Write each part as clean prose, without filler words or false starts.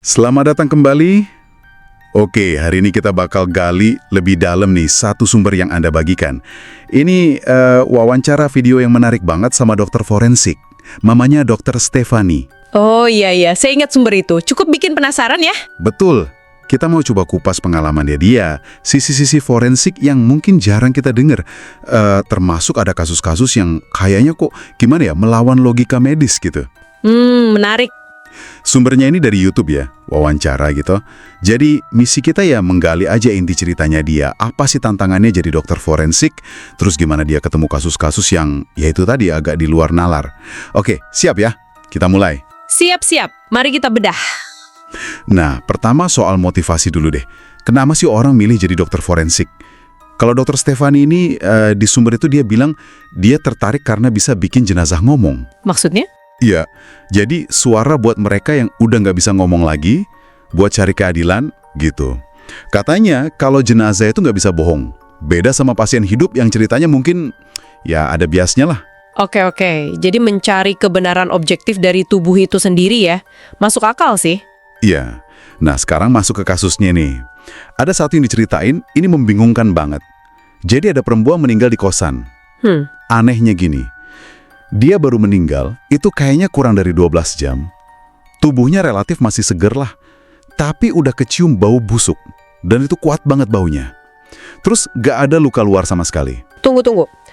Selamat datang kembali. Oke, hari ini kita bakal gali lebih dalam nih satu sumber yang Anda bagikan. Ini wawancara video yang menarik banget sama dokter forensik. Mamanya dokter Stefani. Oh iya, saya ingat sumber itu. Cukup bikin penasaran ya? Betul. Kita mau coba kupas pengalamannya dia, sisi-sisi forensik yang mungkin jarang kita dengar. Termasuk ada kasus-kasus yang kayaknya kok gimana ya, melawan logika medis gitu. Menarik. Sumbernya ini dari YouTube ya, wawancara gitu. Jadi misi kita ya menggali aja inti ceritanya dia. Apa sih tantangannya jadi dokter forensik? Terus gimana dia ketemu kasus-kasus yang ya itu tadi agak di luar nalar. Oke, siap ya? Kita mulai. Siap. Mari kita bedah. Nah, pertama soal motivasi dulu deh. Kenapa sih orang milih jadi dokter forensik? Kalau dokter Stefani ini di sumber itu dia bilang dia tertarik karena bisa bikin jenazah ngomong. Maksudnya? Iya, jadi suara buat mereka yang udah nggak bisa ngomong lagi, buat cari keadilan, gitu. Katanya kalau jenazah itu nggak bisa bohong. Beda sama pasien hidup yang ceritanya mungkin ya ada biasnya lah. Oke. Jadi mencari kebenaran objektif dari tubuh itu sendiri ya. Masuk akal sih. Iya, nah sekarang masuk ke kasusnya nih. Ada satu yang diceritain, ini membingungkan banget. Jadi ada perempuan meninggal di kosan. Anehnya gini. Dia baru meninggal, itu kayaknya kurang dari 12 jam. Tubuhnya relatif masih seger lah, tapi udah kecium bau busuk. Dan itu kuat banget baunya. Terus gak ada luka luar sama sekali. Tunggu.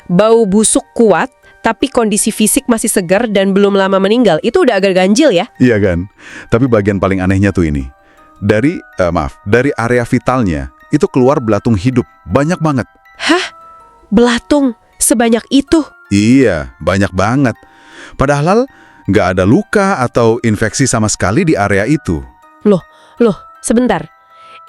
Bau busuk kuat, tapi kondisi fisik masih segar dan belum lama meninggal. Itu udah agak ganjil ya? Iya kan? Tapi bagian paling anehnya tuh ini. Dari area vitalnya, itu keluar belatung hidup. Banyak banget. Hah? Belatung? Sebanyak itu? Iya, banyak banget. Padahal nggak ada luka atau infeksi sama sekali di area itu. Loh, sebentar.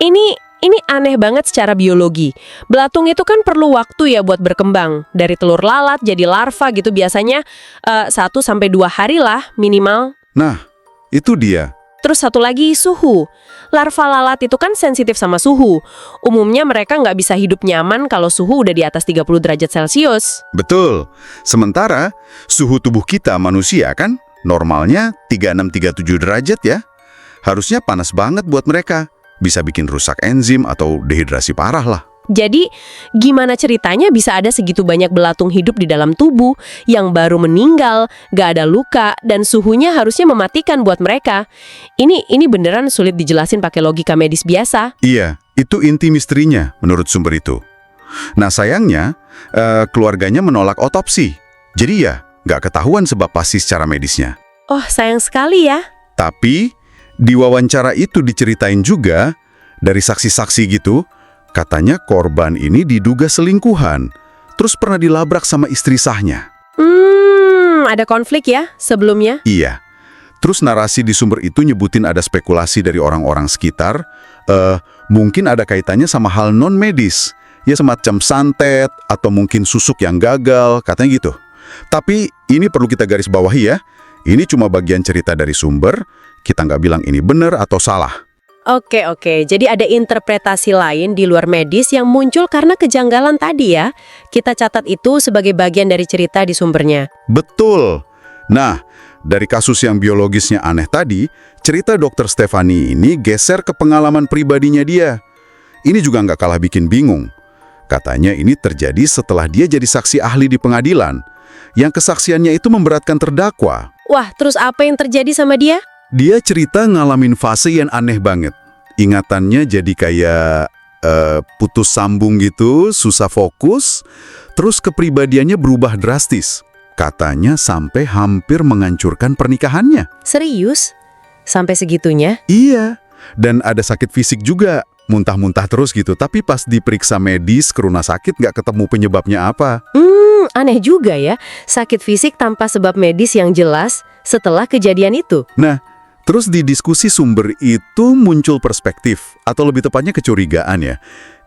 Ini aneh banget secara biologi. Belatung itu kan perlu waktu ya buat berkembang. Dari telur lalat jadi larva gitu biasanya 1-2 hari lah minimal. Nah, itu dia. Terus satu lagi suhu. Larva lalat itu kan sensitif sama suhu. Umumnya mereka nggak bisa hidup nyaman kalau suhu udah di atas 30 derajat Celcius. Betul. Sementara suhu tubuh kita manusia kan normalnya 36-37 derajat ya. Harusnya panas banget buat mereka. Bisa bikin rusak enzim atau dehidrasi parah lah. Jadi, gimana ceritanya bisa ada segitu banyak belatung hidup di dalam tubuh yang baru meninggal, gak ada luka, dan suhunya harusnya mematikan buat mereka? Ini beneran sulit dijelasin pakai logika medis biasa. Iya, itu inti misterinya menurut sumber itu. Nah sayangnya, keluarganya menolak otopsi. Jadi ya, gak ketahuan sebab pasti secara medisnya. Oh, sayang sekali ya. Tapi, di wawancara itu diceritain juga, dari saksi-saksi gitu, katanya korban ini diduga selingkuhan, terus pernah dilabrak sama istri sahnya. Ada konflik ya sebelumnya? Iya. Terus narasi di sumber itu nyebutin ada spekulasi dari orang-orang sekitar, mungkin ada kaitannya sama hal non-medis, ya semacam santet atau mungkin susuk yang gagal, katanya gitu. Tapi ini perlu kita garis bawahi ya, ini cuma bagian cerita dari sumber, kita nggak bilang ini benar atau salah. Oke. Jadi ada interpretasi lain di luar medis yang muncul karena kejanggalan tadi ya. Kita catat itu sebagai bagian dari cerita di sumbernya. Betul. Nah, dari kasus yang biologisnya aneh tadi, cerita dokter Stefani ini geser ke pengalaman pribadinya dia. Ini juga nggak kalah bikin bingung. Katanya ini terjadi setelah dia jadi saksi ahli di pengadilan, yang kesaksiannya itu memberatkan terdakwa. Wah, terus apa yang terjadi sama dia? Dia cerita ngalamin fase yang aneh banget. Ingatannya jadi kayak putus sambung gitu, susah fokus, terus kepribadiannya berubah drastis. Katanya sampai hampir menghancurkan pernikahannya. Serius? Sampai segitunya? Iya, dan ada sakit fisik juga, muntah-muntah terus gitu. Tapi pas diperiksa medis ke rumah sakit nggak ketemu penyebabnya apa. Aneh juga ya, sakit fisik tanpa sebab medis yang jelas setelah kejadian itu. Nah, terus di diskusi sumber itu muncul perspektif, atau lebih tepatnya kecurigaan ya.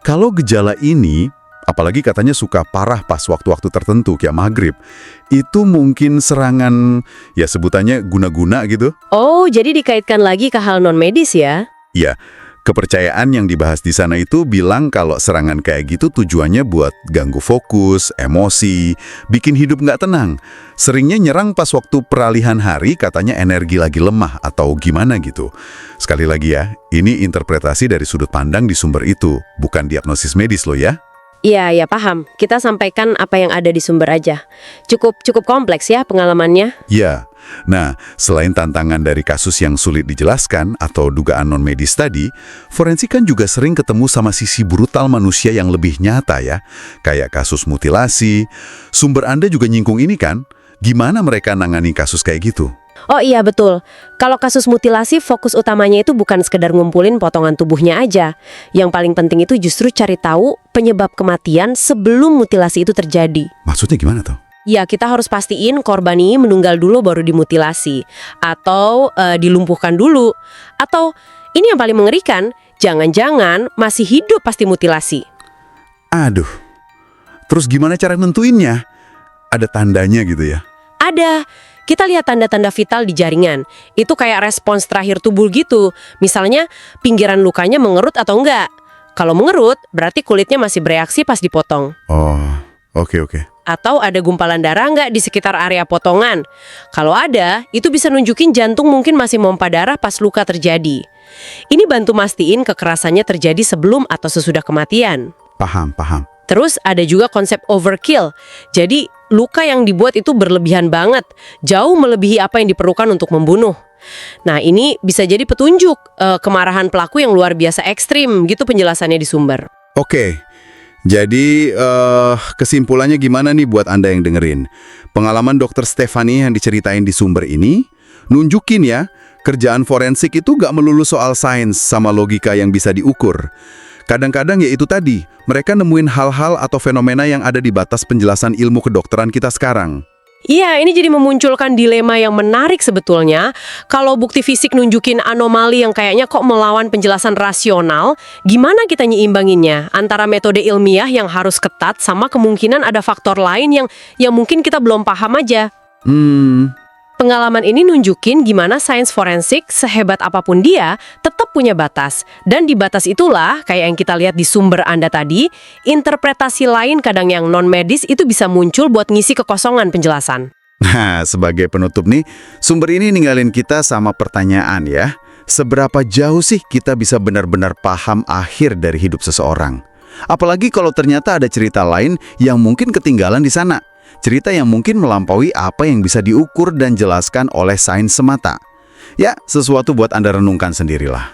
Kalau gejala ini, apalagi katanya suka parah pas waktu-waktu tertentu kayak maghrib, itu mungkin serangan, ya sebutannya guna-guna gitu. Oh, jadi dikaitkan lagi ke hal non-medis ya? Ya, Kepercayaan yang dibahas di sana itu bilang kalau serangan kayak gitu tujuannya buat ganggu fokus, emosi, bikin hidup nggak tenang. Seringnya nyerang pas waktu peralihan hari, katanya energi lagi lemah atau gimana gitu. Sekali lagi ya, ini interpretasi dari sudut pandang di sumber itu, bukan diagnosis medis loh ya. Iya, ya paham. Kita sampaikan apa yang ada di sumber aja. Cukup kompleks ya pengalamannya. Ya, nah selain tantangan dari kasus yang sulit dijelaskan atau dugaan non-medis tadi, forensik kan juga sering ketemu sama sisi brutal manusia yang lebih nyata ya. Kayak kasus mutilasi. Sumber Anda juga nyingkung ini kan? Gimana mereka nangani kasus kayak gitu? Oh iya betul, kalau kasus mutilasi fokus utamanya itu bukan sekedar ngumpulin potongan tubuhnya aja. Yang paling penting itu justru cari tahu penyebab kematian sebelum mutilasi itu terjadi. Maksudnya gimana tuh? Ya, kita harus pastiin korban ini meninggal dulu baru dimutilasi. Atau dilumpuhkan dulu. Atau, ini yang paling mengerikan, jangan-jangan masih hidup pas dimutilasi. Aduh, terus gimana cara nentuinnya? Ada tandanya gitu ya? Ada. Kita lihat tanda-tanda vital di jaringan. Itu kayak respons terakhir tubuh gitu. Misalnya, pinggiran lukanya mengerut atau enggak. Kalau mengerut, berarti kulitnya masih bereaksi pas dipotong. Oh, oke. Atau ada gumpalan darah nggak di sekitar area potongan? Kalau ada, itu bisa nunjukin jantung mungkin masih mompa darah pas luka terjadi. Ini bantu mastiin kekerasannya terjadi sebelum atau sesudah kematian. Paham. Terus ada juga konsep overkill. Jadi, luka yang dibuat itu berlebihan banget, jauh melebihi apa yang diperlukan untuk membunuh. Nah, ini bisa jadi petunjuk kemarahan pelaku yang luar biasa ekstrim, gitu penjelasannya di sumber. Oke. Jadi, kesimpulannya gimana nih buat Anda yang dengerin? Pengalaman Dr. Stefani yang diceritain di sumber ini, nunjukin ya, kerjaan forensik itu gak melulu soal sains sama logika yang bisa diukur. Kadang-kadang ya itu tadi, mereka nemuin hal-hal atau fenomena yang ada di batas penjelasan ilmu kedokteran kita sekarang. Iya, ini jadi memunculkan dilema yang menarik sebetulnya. Kalau bukti fisik nunjukin anomali yang kayaknya kok melawan penjelasan rasional, gimana kita nyeimbanginnya antara metode ilmiah yang harus ketat sama kemungkinan ada faktor lain yang mungkin kita belum paham aja. Pengalaman ini nunjukin gimana sains forensik sehebat apapun dia tetap punya batas. Dan di batas itulah, kayak yang kita lihat di sumber Anda tadi, interpretasi lain kadang yang non-medis itu bisa muncul buat ngisi kekosongan penjelasan. Nah, sebagai penutup nih, sumber ini ninggalin kita sama pertanyaan ya. Seberapa jauh sih kita bisa benar-benar paham akhir dari hidup seseorang? Apalagi kalau ternyata ada cerita lain yang mungkin ketinggalan di sana. Cerita yang mungkin melampaui apa yang bisa diukur dan jelaskan oleh sains semata. Ya, sesuatu buat Anda renungkan sendirilah.